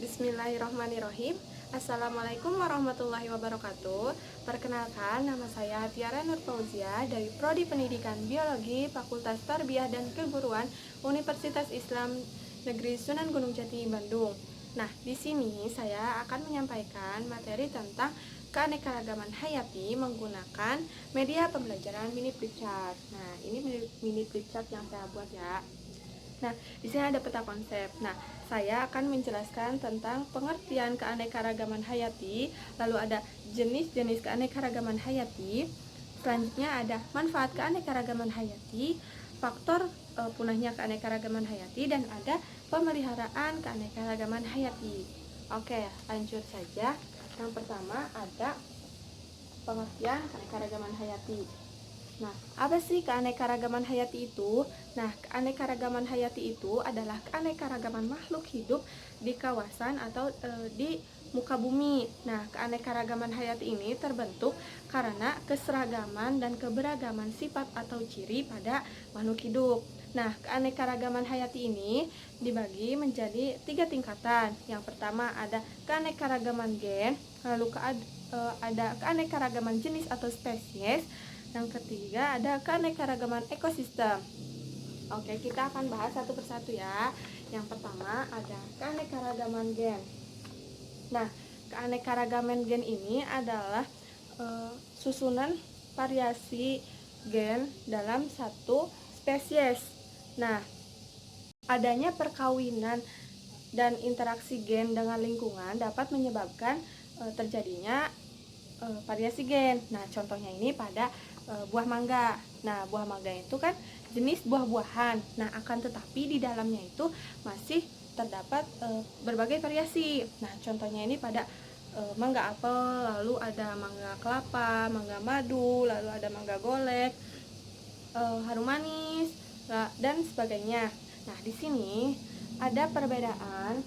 Bismillahirrahmanirrahim. Assalamualaikum warahmatullahi wabarakatuh. Perkenalkan, nama saya Tiara Nur Fauzia dari Prodi Pendidikan Biologi Fakultas Tarbiyah dan Keguruan Universitas Islam Negeri Sunan Gunung Jati, Bandung. Nah, di sini saya akan menyampaikan materi tentang keanekaragaman hayati menggunakan media pembelajaran mini flipchart. Nah, ini mini flipchart yang saya buat ya. Nah, di sini ada peta konsep. Nah, saya akan menjelaskan tentang pengertian keanekaragaman hayati, lalu ada jenis-jenis keanekaragaman hayati. Selanjutnya ada manfaat keanekaragaman hayati, faktor punahnya keanekaragaman hayati, dan ada pemeliharaan keanekaragaman hayati. Oke, lanjut saja. Yang pertama ada pengertian keanekaragaman hayati. Nah, apa sih keanekaragaman hayati itu? Nah, keanekaragaman hayati itu adalah keanekaragaman makhluk hidup di kawasan atau di muka bumi. Nah, keanekaragaman hayati ini terbentuk karena keseragaman dan keberagaman sifat atau ciri pada makhluk hidup. Nah, keanekaragaman hayati ini dibagi menjadi 3 tingkatan. Yang pertama ada keanekaragaman gen, lalu ada keanekaragaman jenis atau spesies. Yang ketiga ada keanekaragaman ekosistem. Oke, kita akan bahas satu persatu ya. Yang pertama ada keanekaragaman gen. Nah, keanekaragaman gen ini adalah susunan variasi gen dalam satu spesies. Nah, adanya perkawinan dan interaksi gen dengan lingkungan dapat menyebabkan terjadinya variasi gen. Nah, contohnya ini pada buah mangga. Nah, buah mangga itu kan jenis buah-buahan. Nah, akan tetapi di dalamnya itu masih terdapat berbagai variasi. Nah, contohnya ini pada mangga apel, lalu ada mangga kelapa, mangga madu, lalu ada mangga golek, harum manis, dan sebagainya. Nah, di sini ada perbedaan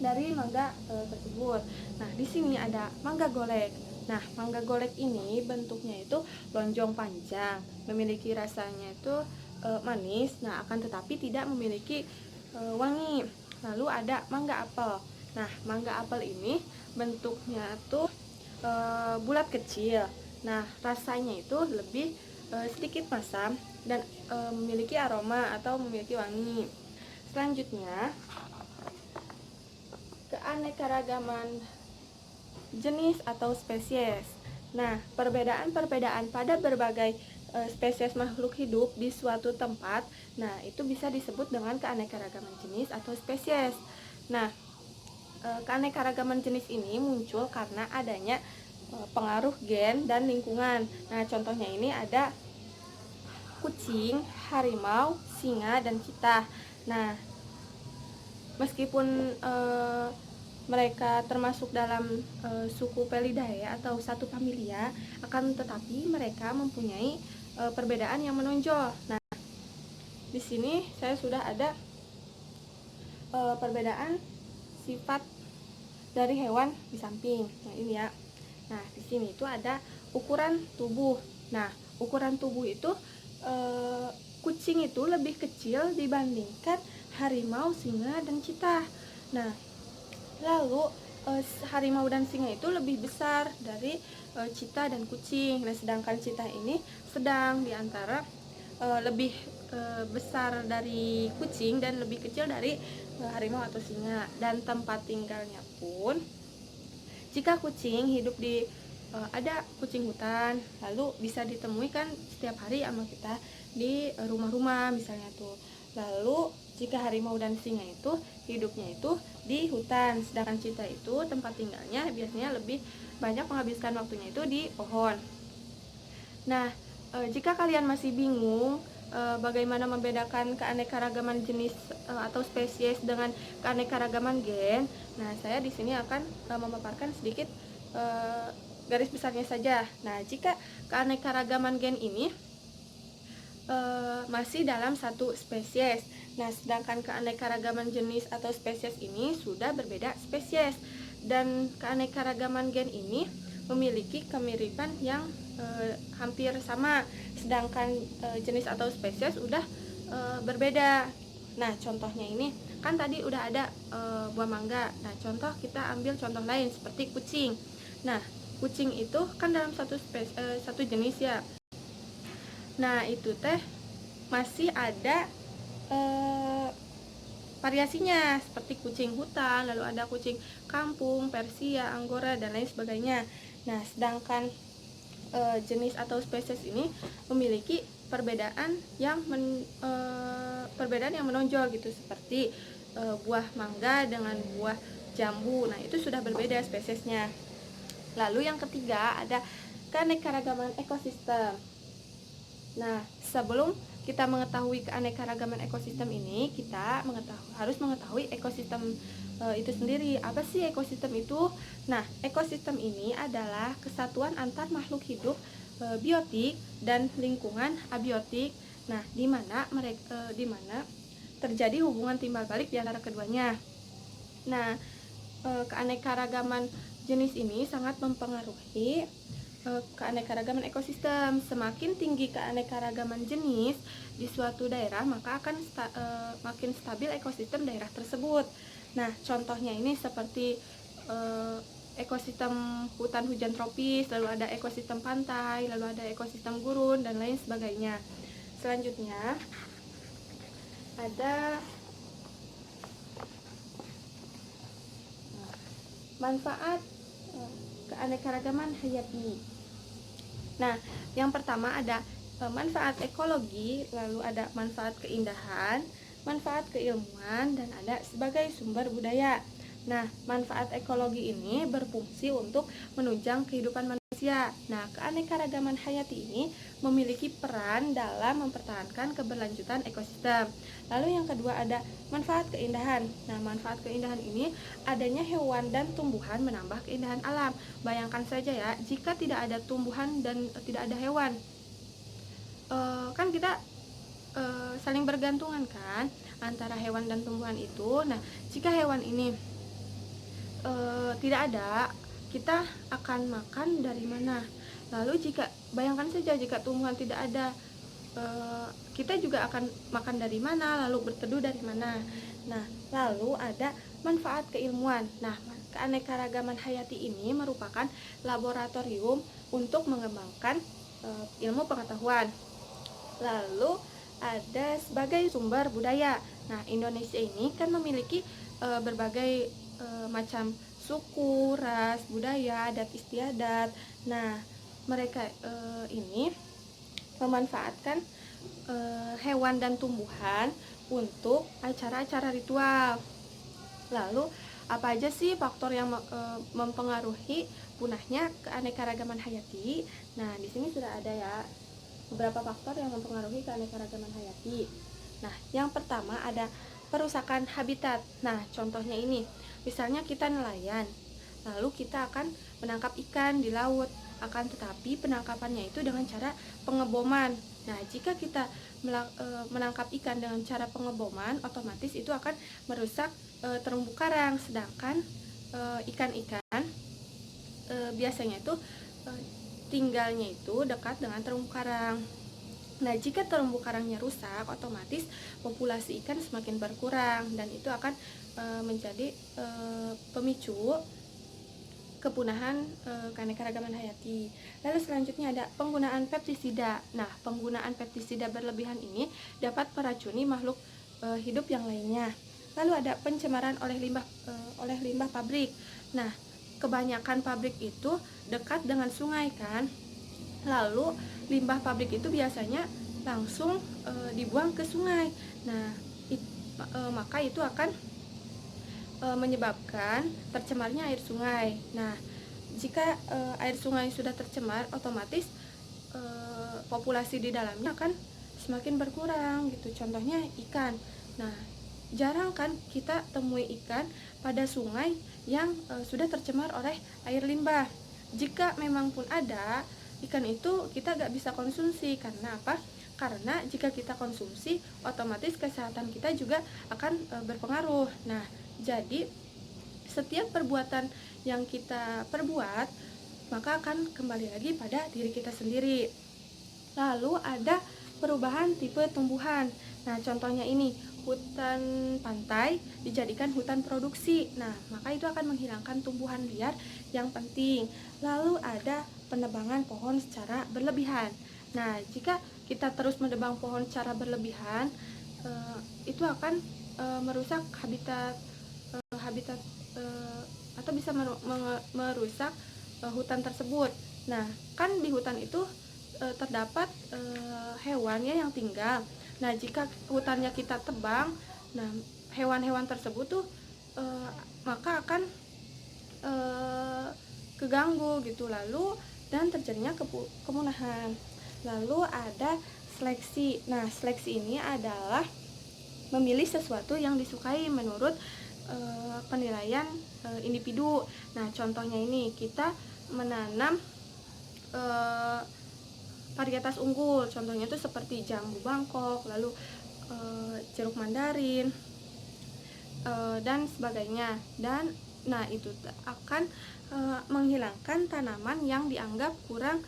dari mangga tersebut. Nah, di sini ada mangga golek. Nah, mangga golek ini bentuknya itu lonjong panjang, memiliki rasanya itu manis, nah akan tetapi tidak memiliki wangi. Lalu ada mangga apel. Nah, mangga apel ini bentuknya tuh bulat kecil. Nah, rasanya itu lebih sedikit masam dan memiliki aroma atau memiliki wangi. Selanjutnya, keanekaragaman jenis atau spesies. Nah, perbedaan-perbedaan pada berbagai spesies makhluk hidup di suatu tempat, nah itu bisa disebut dengan keanekaragaman jenis atau spesies. Nah, keanekaragaman jenis ini muncul karena adanya pengaruh gen dan lingkungan. Nah, contohnya ini ada kucing, harimau, singa, dan cheetah. Nah, meskipun mereka termasuk dalam suku Felidae atau satu familia, akan tetapi mereka mempunyai perbedaan yang menonjol. Nah, di sini saya sudah ada perbedaan sifat dari hewan di samping. Nah, ini ya. Nah, di sini itu ada ukuran tubuh. Nah, ukuran tubuh itu kucing itu lebih kecil dibandingkan harimau, singa, dan cheetah. Nah, lalu harimau dan singa itu lebih besar dari cheetah dan kucing. Nah, sedangkan cheetah ini sedang di antara lebih besar dari kucing dan lebih kecil dari harimau atau singa. Dan tempat tinggalnya pun, jika kucing hidup di ada kucing hutan, lalu bisa ditemui kan setiap hari sama kita di rumah-rumah misalnya tuh. Lalu jika harimau dan singa itu hidupnya itu di hutan, sedangkan cheetah itu tempat tinggalnya biasanya lebih banyak menghabiskan waktunya itu di pohon. Nah, jika kalian masih bingung bagaimana membedakan keanekaragaman jenis atau spesies dengan keanekaragaman gen, nah saya di sini akan memaparkan sedikit garis besarnya saja. Nah, jika keanekaragaman gen ini masih dalam satu spesies. Nah, sedangkan keanekaragaman jenis atau spesies ini sudah berbeda spesies. Dan keanekaragaman gen ini memiliki kemiripan yang hampir sama, sedangkan jenis atau spesies udah berbeda. Nah, contohnya ini kan tadi udah ada buah mangga. Nah, kita ambil contoh lain seperti kucing. Nah, kucing itu kan dalam satu jenis ya. Nah, itu teh masih ada eh, variasinya seperti kucing hutan, lalu ada kucing kampung, Persia, Anggora, dan lain sebagainya. Nah, sedangkan jenis atau spesies ini memiliki perbedaan yang menonjol gitu, seperti buah mangga dengan buah jambu. Nah, itu sudah berbeda spesiesnya. Lalu yang ketiga ada keanekaragaman ekosistem. Nah, sebelum kita mengetahui keanekaragaman ekosistem ini, kita harus mengetahui ekosistem itu sendiri. Apa sih ekosistem itu? Nah, ekosistem ini adalah kesatuan antar makhluk hidup biotik dan lingkungan abiotik. Nah, di mana terjadi hubungan timbal balik di antara keduanya. Nah, keanekaragaman jenis ini sangat mempengaruhi keanekaragaman ekosistem. Semakin tinggi keanekaragaman jenis di suatu daerah, maka akan makin stabil ekosistem daerah tersebut. Nah, contohnya ini seperti ekosistem hutan hujan tropis, lalu ada ekosistem pantai, lalu ada ekosistem gurun, dan lain sebagainya. Selanjutnya ada manfaat keanekaragaman hayati. Nah, yang pertama ada manfaat ekologi, lalu ada manfaat keindahan, manfaat keilmuan, dan ada sebagai sumber budaya. Nah, manfaat ekologi ini berfungsi untuk menunjang kehidupan manusia. Nah, keanekaragaman hayati ini memiliki peran dalam mempertahankan keberlanjutan ekosistem. Lalu yang kedua ada manfaat keindahan. Nah, manfaat keindahan ini adanya hewan dan tumbuhan menambah keindahan alam. Bayangkan saja ya, jika tidak ada tumbuhan dan tidak ada hewan, kan kita saling bergantungan kan antara hewan dan tumbuhan itu. Nah, jika hewan ini tidak ada, kita akan makan dari mana? Lalu bayangkan saja jika tumbuhan tidak ada, kita juga akan makan dari mana? Lalu berteduh dari mana? Nah, lalu ada manfaat keilmuan. Nah, keanekaragaman hayati ini merupakan laboratorium untuk mengembangkan ilmu pengetahuan. Lalu ada sebagai sumber budaya. Nah, Indonesia ini kan memiliki berbagai macam suku, ras, budaya, adat istiadat. Nah, mereka ini memanfaatkan hewan dan tumbuhan untuk acara-acara ritual. Lalu, apa aja sih faktor yang mempengaruhi punahnya keanekaragaman hayati? Nah, di sini sudah ada ya beberapa faktor yang mempengaruhi keanekaragaman hayati. Nah, yang pertama ada perusakan habitat. Nah, contohnya ini, misalnya kita nelayan, lalu kita akan menangkap ikan di laut, akan tetapi penangkapannya itu dengan cara pengeboman. Nah, jika kita menangkap ikan dengan cara pengeboman, otomatis itu akan merusak terumbu karang. Sedangkan ikan-ikan biasanya itu tinggalnya itu dekat dengan terumbu karang. Nah, jika terumbu karangnya rusak, otomatis populasi ikan semakin berkurang dan itu akan menjadi pemicu kepunahan keanekaragaman hayati. Lalu selanjutnya ada penggunaan pestisida. Nah, penggunaan pestisida berlebihan ini dapat meracuni makhluk hidup yang lainnya. Lalu ada pencemaran oleh limbah pabrik. Nah, kebanyakan pabrik itu dekat dengan sungai kan. Lalu limbah pabrik itu biasanya langsung dibuang ke sungai. Nah, maka itu akan menyebabkan tercemarnya air sungai. Nah, jika air sungai sudah tercemar, otomatis populasi di dalamnya akan semakin berkurang gitu. Contohnya ikan. Nah, jarang kan kita temui ikan pada sungai yang sudah tercemar oleh air limbah. Jika memang pun ada, ikan itu kita gak bisa konsumsi. Karena apa? Karena jika kita konsumsi, otomatis kesehatan kita juga akan berpengaruh. Nah, jadi setiap perbuatan yang kita perbuat, maka akan kembali lagi pada diri kita sendiri. Lalu ada perubahan tipe tumbuhan. Nah, contohnya ini, hutan pantai dijadikan hutan produksi. Nah, maka itu akan menghilangkan tumbuhan liar yang penting. Lalu ada penebangan pohon secara berlebihan. Nah, jika kita terus menebang pohon secara berlebihan, itu akan merusak habitat atau bisa merusak hutan tersebut. Nah, kan di hutan itu terdapat hewan ya yang tinggal. Nah, jika hutannya kita tebang, nah hewan-hewan tersebut tuh maka akan keganggu gitu, lalu dan terjadinya kepunahan. Lalu ada seleksi. Nah, seleksi ini adalah memilih sesuatu yang disukai menurut penilaian individu. Nah, contohnya ini kita menanam varietas unggul, contohnya itu seperti jambu Bangkok, lalu jeruk mandarin, dan sebagainya. Dan nah itu akan menghilangkan tanaman yang dianggap kurang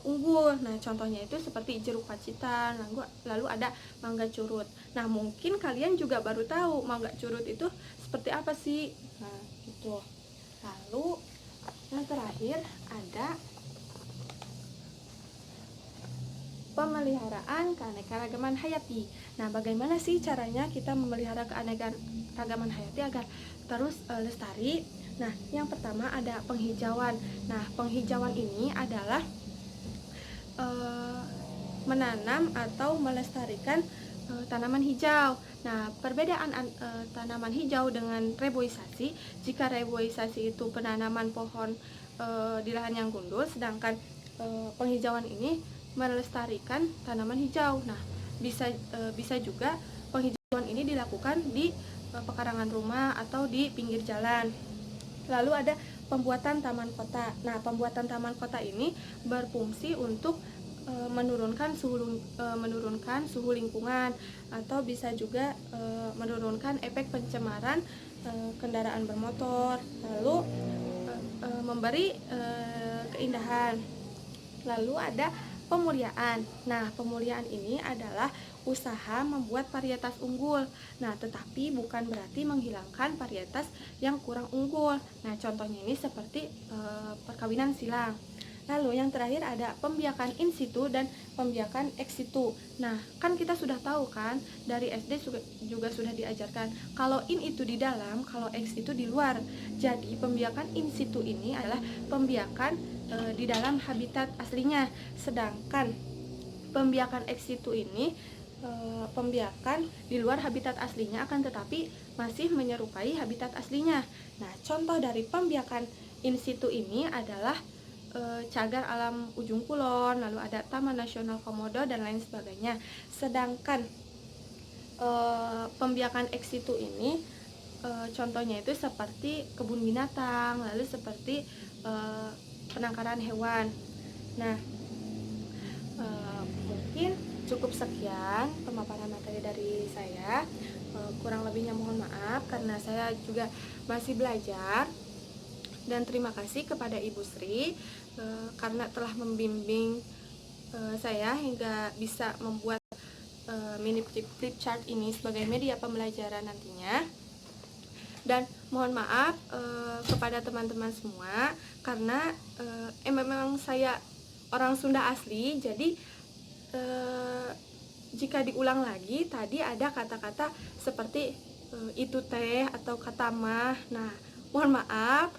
unggul. Nah, contohnya itu seperti jeruk pacitan, lalu ada mangga curut. Nah, mungkin kalian juga baru tahu mangga curut itu seperti apa sih. Nah, gitu. Lalu yang terakhir ada pemeliharaan keanekaragaman hayati. Nah, bagaimana sih caranya kita memelihara keanekaragaman hayati agar terus lestari? Nah, yang pertama ada penghijauan. Nah, penghijauan ini adalah menanam atau melestarikan tanaman hijau. Nah, perbedaan tanaman hijau dengan reboisasi, jika reboisasi itu penanaman pohon di lahan yang gundul, sedangkan penghijauan ini melestarikan tanaman hijau. Nah, bisa juga penghijauan ini dilakukan di pekarangan rumah atau di pinggir jalan. Lalu ada pembuatan taman kota. Nah, pembuatan taman kota ini berfungsi untuk menurunkan suhu lingkungan, atau bisa juga menurunkan efek pencemaran kendaraan bermotor, lalu memberi keindahan. Lalu ada pemuliaan. Nah, pemuliaan ini adalah usaha membuat varietas unggul. Nah, tetapi bukan berarti menghilangkan varietas yang kurang unggul. Nah, contohnya ini seperti perkawinan silang. Lalu yang terakhir ada pembiakan in situ dan pembiakan ex situ. Nah, kan kita sudah tahu kan, dari SD juga sudah diajarkan kalau in itu di dalam, kalau ex itu di luar. Jadi pembiakan in situ ini adalah pembiakan di dalam habitat aslinya, sedangkan pembiakan ex situ ini pembiakan di luar habitat aslinya, akan tetapi masih menyerupai habitat aslinya. Nah, contoh dari pembiakan in situ ini adalah cagar alam Ujung Kulon, lalu ada Taman Nasional Komodo dan lain sebagainya. Sedangkan pembiakan ex situ ini contohnya itu seperti kebun binatang, lalu seperti penangkaran hewan. Nah, mungkin cukup sekian pemaparan materi dari saya. Kurang lebihnya mohon maaf karena saya juga masih belajar. Dan terima kasih kepada Ibu Sri karena telah membimbing saya hingga bisa membuat mini flip chart ini sebagai media pembelajaran nantinya. Dan mohon maaf kepada teman-teman semua karena memang saya orang Sunda asli, jadi jika diulang lagi tadi ada kata-kata seperti itu teh atau kata mah. Nah, mohon maaf,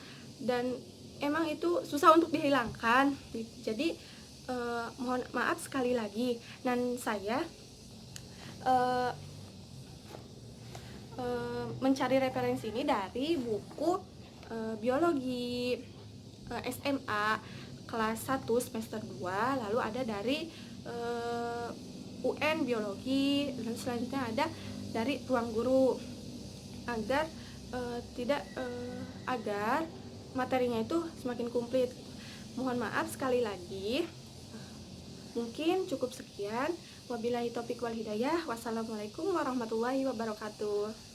dan emang itu susah untuk dihilangkan. Jadi mohon maaf sekali lagi. Dan saya mencari referensi ini dari buku biologi SMA kelas 1 semester 2, lalu ada dari UN biologi, dan selanjutnya ada dari ruang guru, agar agar materinya itu semakin komplit. Mohon maaf sekali lagi. Mungkin cukup sekian. Wabillahi taufiq wal hidayah. Wassalamualaikum warahmatullahi wabarakatuh.